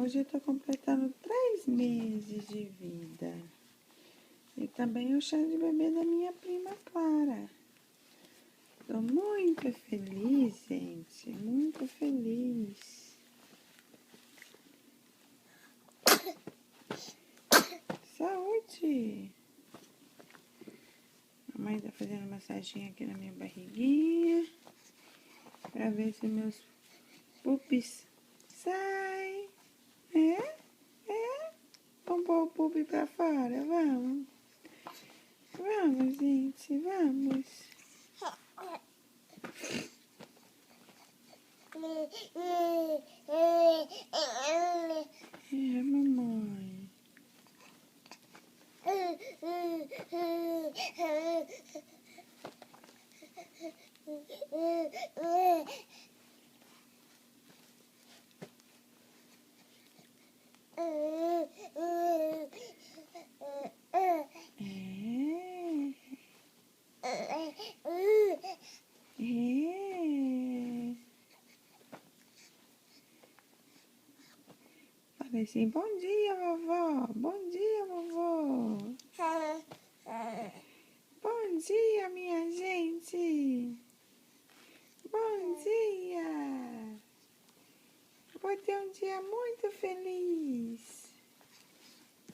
Hoje eu tô completando 3 meses de vida. E também o chá de bebê da minha prima Clara. Tô muito feliz, gente. Muito feliz. Saúde! A mãe tá fazendo massagem aqui na minha barriguinha. Pra ver se meus pupis saem. Vamos pôr o pupi pra fora? Vamos. Vamos, gente. Vamos. Mamãe. Falei assim, bom dia, vovó. Bom dia, vovó. Bom dia, minha gente. Bom dia. Vou ter um dia muito feliz.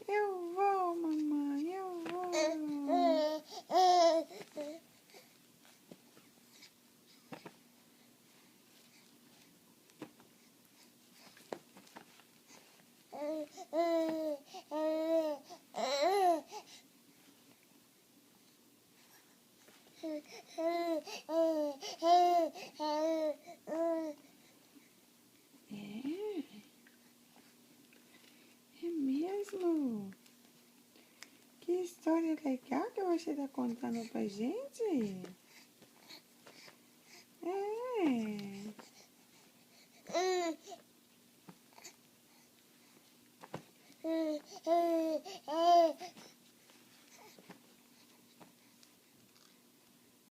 Eu vou, mamãe, eu vou. É mesmo? Que história legal que você está contando pra gente. É.